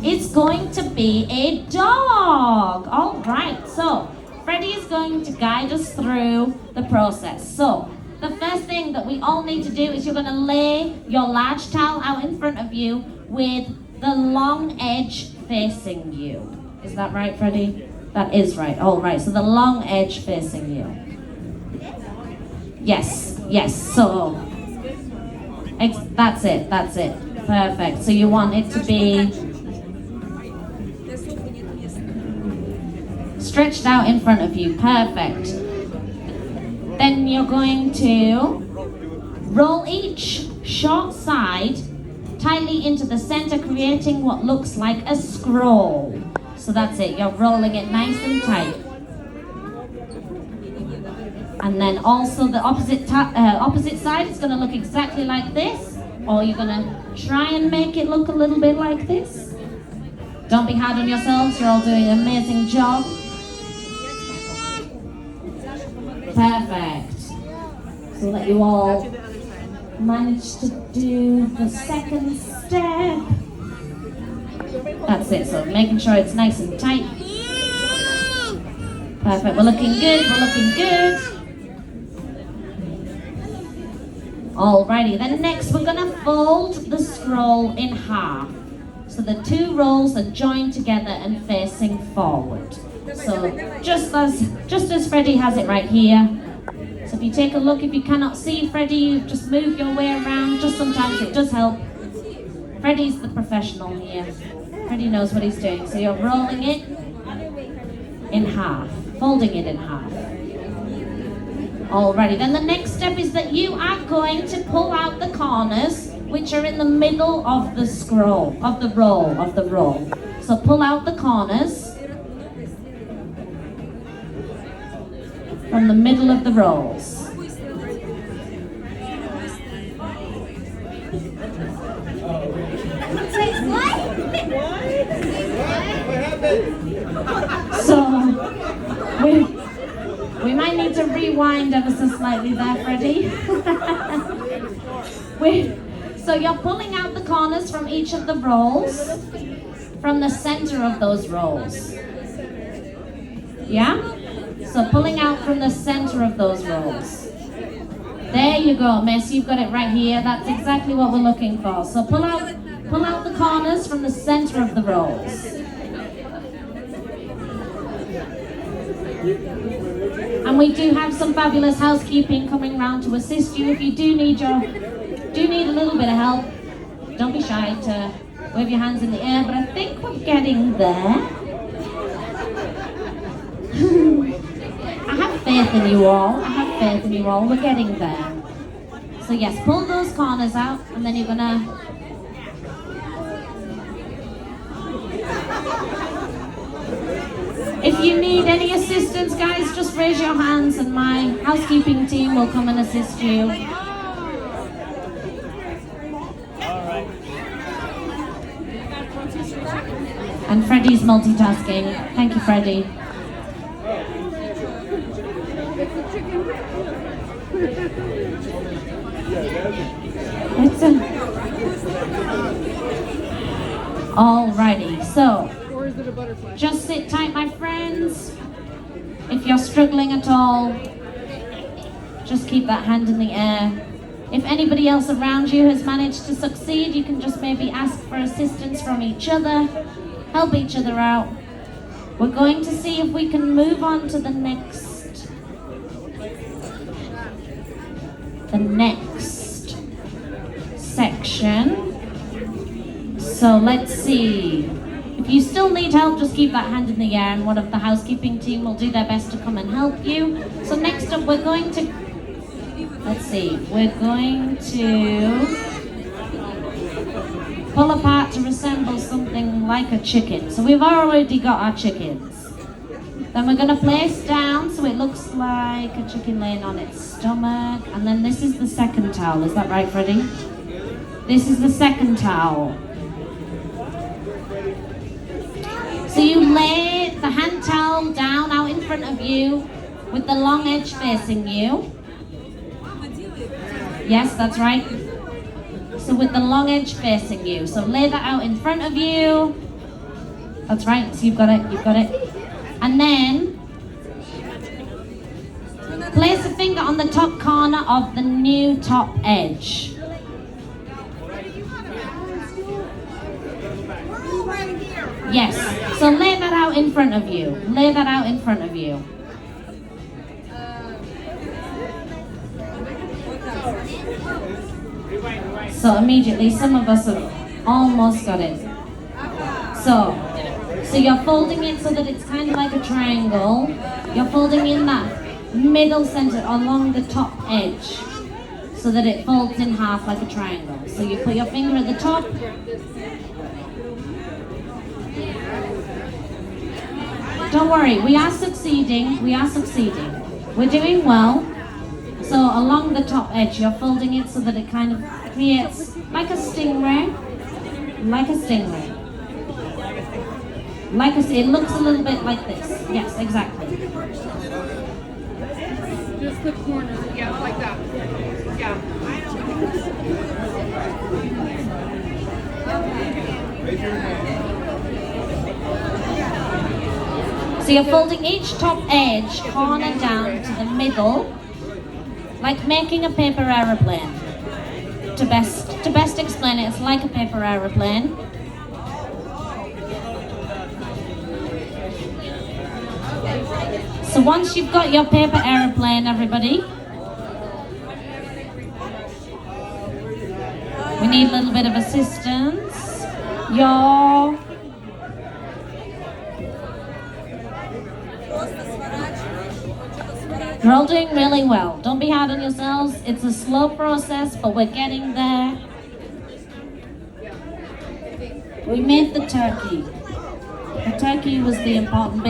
is going to be a dog. All right, so Freddie is going to guide us through the process. So the first thing that we all need to do is you're going to lay your large towel out in front of you with the long edge facing you. Is that right, Freddie? That is right. All right, so the long edge facing you. Yes, so that's it. Perfect. So you want it to be stretched out in front of you. Perfect. Then you're going to roll each short side tightly into the center, creating what looks like a scroll. So that's it. You're rolling it nice and tight. And then also the opposite side is going to look exactly like this, or you're going to try and make it look a little bit like this. Don't be hard on yourselves. You're all doing an amazing job. Perfect. So that you all manage to do the second step. That's it. So making sure it's nice and tight. Perfect. We're looking good. Alrighty, then next we're gonna fold the scroll in half. So the two rolls are joined together and facing forward. So just as Freddie has it right here. So if you take a look, if you cannot see Freddie, just move your way around. Just sometimes it does help. Freddie's the professional here. Freddie knows what he's doing. So you're rolling it in half, folding it in half. Alrighty, then the next step is that you are going to pull out the corners, which are in the middle of the scroll, of the roll. So pull out the corners from the middle of the rolls. So we might need to rewind ever so slightly there, Freddie. So you're pulling out the corners from each of the rolls, from the center of those rolls. Yeah? So pulling out from the center of those rolls. There you go, Miss. You've got it right here. That's exactly what we're looking for. So pull out the corners from the center of the rolls. And we do have some fabulous housekeeping coming round to assist you. If you do need a little bit of help, don't be shy to wave your hands in the air, but I think we're getting there. I have faith in you all. We're getting there. So yes, pull those corners out, and then you're gonna if you need any assistance, guys, just raise your hands and my housekeeping team will come and assist you. And Freddie's multitasking. Thank you, Freddie. Alrighty, so just sit tight, my friends. If you're struggling at all, just keep that hand in the air. If anybody else around you has managed to succeed, you can just maybe ask for assistance from each other, help each other out. We're going to see if we can move on to the next section. So let's see. If you still need help, just keep that hand in the air and one of the housekeeping team will do their best to come and help you. So next up we're going to pull apart to resemble something like a chicken. So we've already got our chickens. Then we're going to place down so it looks like a chicken laying on its stomach. And then this is the second towel. Is that right, Freddie? This is the second towel. So you lay the hand towel down out in front of you with the long edge facing you. Yes, that's right. So with the long edge facing you. So lay that out in front of you. That's right, so you've got it, you've got it. And then, place a finger on the top corner of the new top edge. Yes, so lay that out in front of you. Lay that out in front of you. So immediately, some of us have almost got it. So you're folding it so that it's kind of like a triangle. You're folding in that middle center along the top edge so that it folds in half like a triangle. So you put your finger at the top. Don't worry, we are succeeding. We are succeeding. We're doing well. So along the top edge, you're folding it so that it kind of creates like a stingray. Like a stingray. It looks a little bit like this. Yes, exactly. Just the corner, yeah, like that. Yeah. Raise your hand. So you're folding each top edge corner down to the middle, like making a paper aeroplane. To best explain it, it's like a paper aeroplane. So once you've got your paper aeroplane, everybody, we need a little bit of assistance. You're all doing really well. Don't be hard on yourselves. It's a slow process, but we're getting there. We made the turkey. The turkey was the important bit.